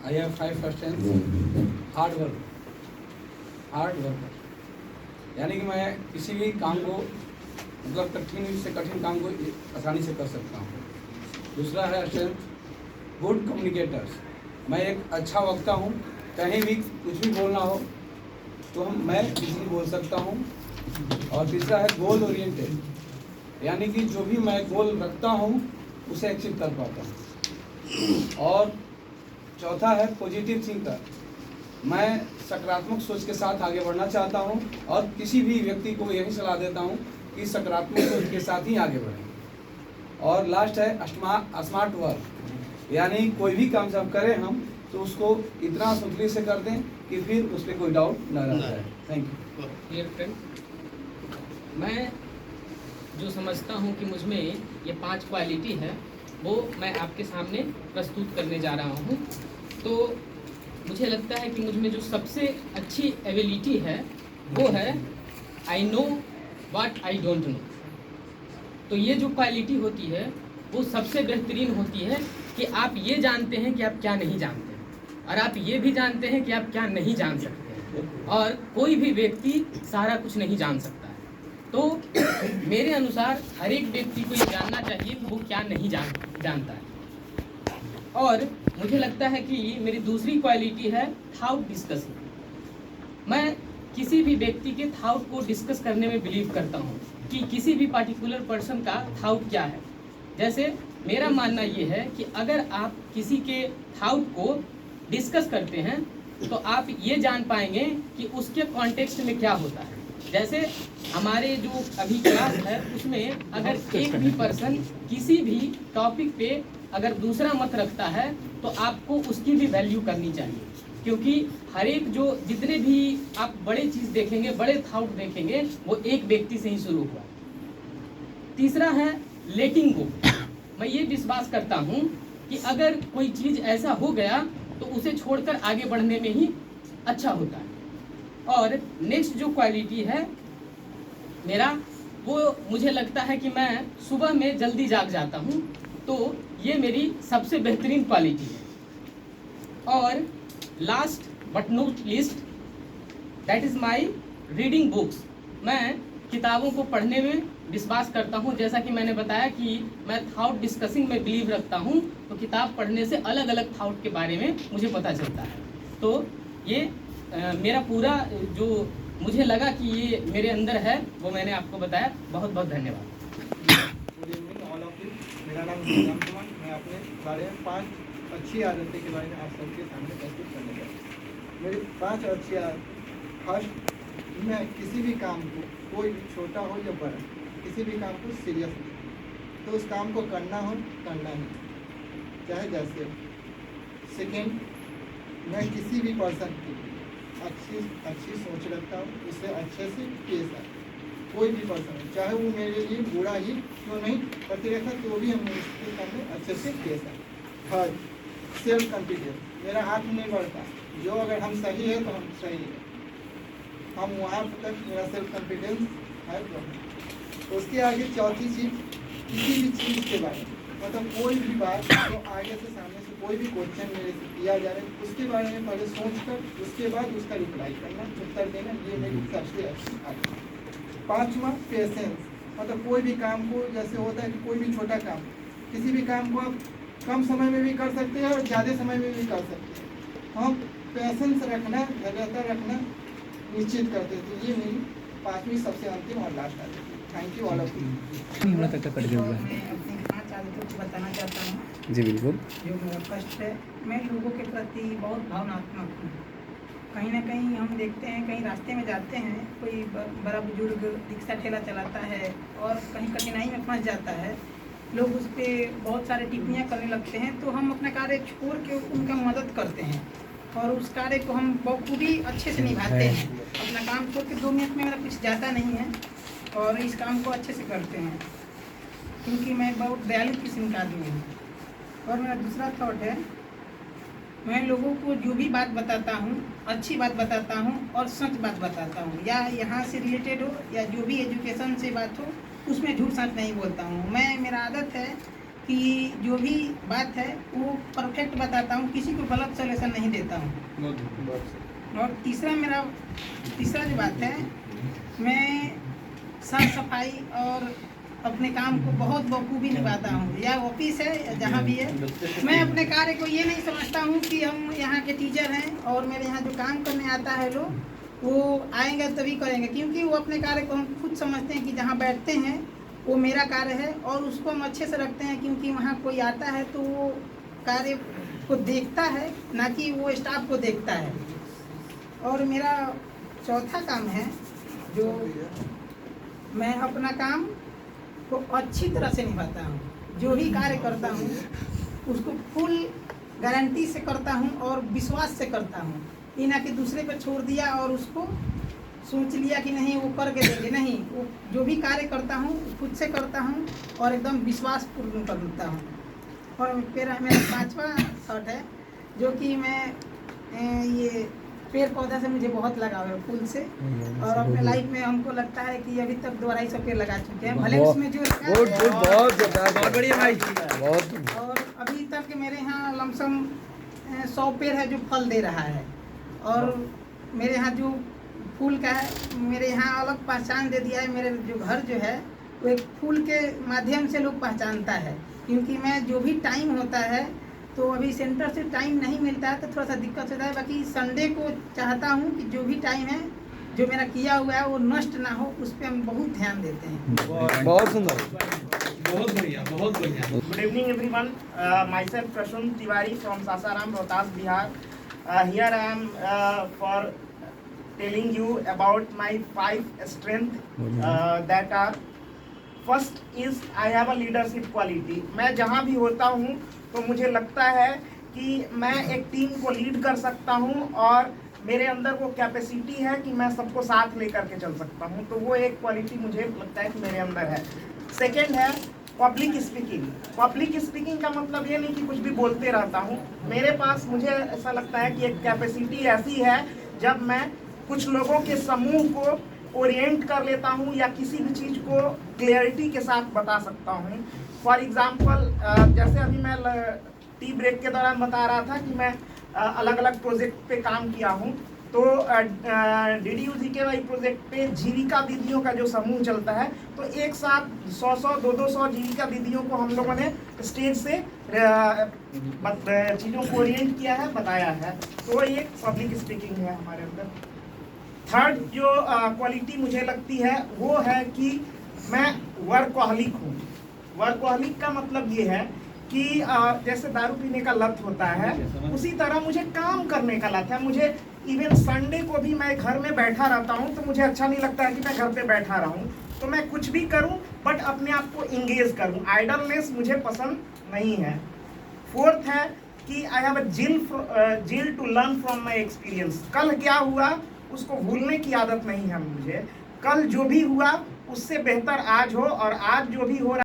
I have 5 questions. Hard worker, यानी कि मैं किसी भी काम को मतलब कठिन से कठिन काम को आसानी से कर सकता हूँ। दूसरा है स्ट्रेंथ, गुड कम्युनिकेटर्स, मैं एक अच्छा वक्ता हूँ, कहीं भी कुछ भी बोलना हो तो मैं इजीली बोल सकता हूँ। और तीसरा है गोल ओरिएंटेड, यानी कि जो भी मैं गोल रखता हूँ उसे अचीव कर पाता हूँ। और चौथा है पॉजिटिव थिंकर, मैं सकारात्मक सोच के साथ आगे बढ़ना चाहता हूँ और किसी भी व्यक्ति को यही सलाह देता हूँ कि सकारात्मक सोच के साथ ही आगे बढ़ें। और लास्ट है स्मार्ट वर्क, यानी कोई भी काम जब करें हम तो उसको इतना सुंदरी से कर दें कि फिर उस पर कोई डाउट न रह जाए। Thank you. डियर फ्रेंड, मैं जो समझता हूँ कि मुझ में ये 5 क्वालिटी है वो मैं आपके सामने प्रस्तुत करने जा रहा हूँ। तो मुझे लगता है कि मुझ में जो सबसे अच्छी एबिलिटी है वो है I know what I don't know. तो ये जो क्वालिटी होती है वो सबसे बेहतरीन होती है कि आप ये जानते हैं कि आप क्या नहीं जानते हैं और आप ये भी जानते हैं कि आप क्या नहीं जान सकते हैं। और कोई भी व्यक्ति सारा कुछ नहीं जान सकता है। तो मेरे अनुसार हर एक व्यक्ति को ये जानना चाहिए कि वो क्या नहीं जानता है। और मुझे लगता है कि मेरी दूसरी क्वालिटी है थाउट डिस्कसिंग। मैं किसी भी व्यक्ति के थाउट को डिस्कस करने में बिलीव करता हूँ कि किसी भी पार्टिकुलर पर्सन का थाउट क्या है। जैसे मेरा मानना ये है कि अगर आप किसी के थाउट को डिस्कस करते हैं तो आप ये जान पाएंगे कि उसके कॉन्टेक्स्ट में क्या होता है। जैसे हमारे जो अभी क्लास है उसमें अगर एक भी पर्सन किसी भी टॉपिक पे अगर दूसरा मत रखता है तो आपको उसकी भी वैल्यू करनी चाहिए, क्योंकि हर एक जो जितने भी आप बड़े चीज़ देखेंगे, बड़े थाउट देखेंगे, वो एक व्यक्ति से ही शुरू हुआ। तीसरा है लेटिंग गो। मैं ये विश्वास करता हूँ कि अगर कोई चीज़ ऐसा हो गया तो उसे छोड़कर आगे बढ़ने में ही अच्छा होता है। और नेक्स्ट जो क्वालिटी है मेरा, वो मुझे लगता है कि मैं सुबह में जल्दी जाग जाता हूँ, तो ये मेरी सबसे बेहतरीन क्वालिटी है। और last but not least, that is my reading books. मैं किताबों को पढ़ने में विश्वास करता हूँ। जैसा कि मैंने बताया कि मैं थाउट डिस्कसिंग में बिलीव रखता हूँ, तो किताब पढ़ने से अलग अलग थाउट के बारे में मुझे पता चलता है। तो ये मेरा पूरा जो मुझे लगा कि ये मेरे अंदर है वो मैंने आपको बताया। बहुत बहुत धन्यवाद। Good evening all of you. मेरा नाम श्रीराम कुमार। मैं अपने बारे में 5 अच्छी आदतें के बारे में आप सबके सामने प्रस्तुत करने जा रहा हूँ। मेरी 5 अच्छी आदत। फर्स्ट, मैं किसी भी काम को, कोई भी छोटा हो या बड़ा, किसी भी काम को सीरियस नहीं, तो उस काम को करना हो करना ही, चाहे जैसे हो। सेकेंड, मैं किसी भी पर्सन की अच्छी सोच रखता हूँ, उससे अच्छे से पेश आता हूँ। कोई भी पर्सन हो, चाहे वो मेरे लिए बुरा ही क्यों नहीं करते रहता, तो भी हम उसके सामने अच्छे से पेश आए। Third, self confidence. मेरा हाथ नहीं बढ़ता, जो अगर हम सही है तो हम सही है, हम वहाँ तक मेरा सेल्फ कॉन्फिडेंस है। तो उसके आगे चौथी चीज़, किसी भी चीज़ के बारे में, मतलब कोई भी बात तो आगे से सामने से कोई भी क्वेश्चन मेरे से किया जा रहा है, उसके बारे में पहले सोचकर उसके बाद उसका रिप्लाई करना, उत्तर देना, ये मेरी सबसे अच्छी आदत है। 5वां, पेशेंस। मतलब कोई भी काम को, जैसे होता है कि कोई भी छोटा काम, किसी भी काम को आप कम समय में भी कर सकते हैं और ज़्यादा समय में भी कर सकते हैं। हम पेशेंस रखना, धैर्यता रखना निश्चित करते हैं। तो ये मेरी 5वीं सबसे अंतिम और लास्ट आदत है। Thank you all of you. मैं अपनी 5 आदतों को बताना चाहता हूँ। जी बिल्कुल। जो मेरा फर्स्ट है, मैं लोगों के प्रति बहुत भावनात्मक हूँ। कहीं ना कहीं हम देखते हैं, कहीं रास्ते में जाते हैं, कोई बड़ा बुजुर्ग रिक्शा ठेला चलाता है और कहीं कठिनाई में फंस जाता है, लोग उस पर बहुत सारे टिप्पणियाँ करने लगते हैं, तो हम अपना कार्य छोड़ के उनका मदद करते हैं और उस कार्य को हम बखूबी अच्छे से निभाते हैं। अपना काम छोड़ के 2 मिनट में मेरा कुछ जाता नहीं है और इस काम को अच्छे से करते हैं, क्योंकि मैं बहुत दयालु किस्म का आदमी हूँ। और मेरा दूसरा थॉट है, मैं लोगों को जो भी बात बताता हूँ, अच्छी बात बताता हूँ और सच बात बताता हूँ, या यहाँ से रिलेटेड हो या जो भी एजुकेशन से बात हो, उसमें झूठ सच नहीं बोलता हूँ। मेरा आदत है कि जो भी बात है वो परफेक्ट बताता हूँ, किसी को गलत सॉल्यूशन नहीं देता हूँ। और तीसरा जो बात है, मैं साफ सफाई और अपने काम को बहुत बखूबी निभाता हूँ। या ऑफिस है या जहाँ भी है, मैं अपने कार्य को ये नहीं समझता हूँ कि हम यहाँ के टीचर हैं और मेरे यहाँ जो काम करने आता है लोग वो आएंगे तभी करेंगे, क्योंकि वो अपने कार्य को हम खुद समझते हैं कि जहाँ बैठते हैं वो मेरा कार्य है और उसको हम अच्छे से रखते हैं, क्योंकि वहाँ कोई आता है तो वो कार्य को देखता है, ना कि वो स्टाफ को देखता है। और मेरा चौथा काम है जो मैं अपना काम को अच्छी तरह से निभाता हूँ। जो भी कार्य करता हूँ उसको फुल गारंटी से करता हूँ और विश्वास से करता हूँ। ये ना कि दूसरे पर छोड़ दिया और उसको सोच लिया कि नहीं वो करके देंगे, नहीं, वो जो भी कार्य करता हूँ खुद से करता हूँ और एकदम विश्वासपूर्ण करता हूँ। और फिर मेरा 5वां शॉट है जो कि मैं ये पेड़ पौधा से मुझे बहुत लगाव है, फूल से। और अपने लाइफ में हमको लगता है कि अभी तक 200 पेड़ लगा चुके हैं, भले उसमें जो बहुत बढ़िया भाई। और अभी तक मेरे यहाँ लमसम 100 पेड़ है जो फल दे रहा है। और मेरे यहाँ जो फूल का है, मेरे यहाँ अलग पहचान दे दिया है। मेरे जो घर जो है वो एक फूल के माध्यम से लोग पहचानता है, क्योंकि मैं जो भी टाइम होता है, तो अभी सेंटर से टाइम नहीं मिलता है तो थोड़ा सा दिक्कत होता है। बाकी संडे को चाहता हूँ कि जो भी टाइम है जो मेरा किया हुआ है वो नष्ट ना हो, उस पर हम बहुत ध्यान देते हैं। बहुत सुंदर, बहुत बढ़िया, बहुत बढ़िया। Good evening everyone. Myself Prashant Tiwari from Sasaram, Rohtas, Bihar. Here I am for telling you about my 5 strengths that are. First is I have a leadership quality. मैं जहाँ भी होता हूँ तो मुझे लगता है कि मैं एक टीम को लीड कर सकता हूँ और मेरे अंदर वो कैपेसिटी है कि मैं सबको साथ लेकर के चल सकता हूँ। तो वो एक क्वालिटी मुझे लगता है कि मेरे अंदर है। सेकेंड है पब्लिक स्पीकिंग। पब्लिक स्पीकिंग का मतलब ये नहीं कि कुछ भी बोलते रहता हूँ। मेरे पास, मुझे ऐसा लगता है कि एक कैपेसिटी ऐसी है जब मैं कुछ लोगों के समूह को ओरिएंट कर लेता हूँ या किसी भी चीज़ को क्लियरिटी के साथ बता सकता हूँ। फॉर एग्जांपल, जैसे अभी मैं टी ब्रेक के दौरान बता रहा था कि मैं अलग अलग प्रोजेक्ट पे काम किया हूँ। तो DDU-GKY प्रोजेक्ट पे जीविका दीदियों का जो समूह चलता है, तो एक साथ 100 200 जीविका दीदियों को हम लोगों ने स्टेज से चीज़ों को ओरिएंट किया है, बताया है। तो ये पब्लिक स्पीकिंग है हमारे अंदर। थर्ड जो क्वालिटी मुझे लगती है वो है कि मैं वर्कहॉलिक हूँ। वर्कहॉलिक का मतलब ये है कि जैसे दारू पीने का लत होता है, उसी तरह मुझे काम करने का लत है। मुझे इवन संडे को भी मैं घर में बैठा रहता हूँ तो मुझे अच्छा नहीं लगता है कि मैं घर पे बैठा रहूँ। तो मैं कुछ भी करूँ बट अपने आप को इंगेज करूँ। आइडलनेस मुझे पसंद नहीं है। फोर्थ है कि आई have a zeal to learn from my experience. कल क्या हुआ उसको भूलने की आदत नहीं है मुझे। कल जो भी हुआ उससे बेहतर आज हो, और आज जो भी हो रहा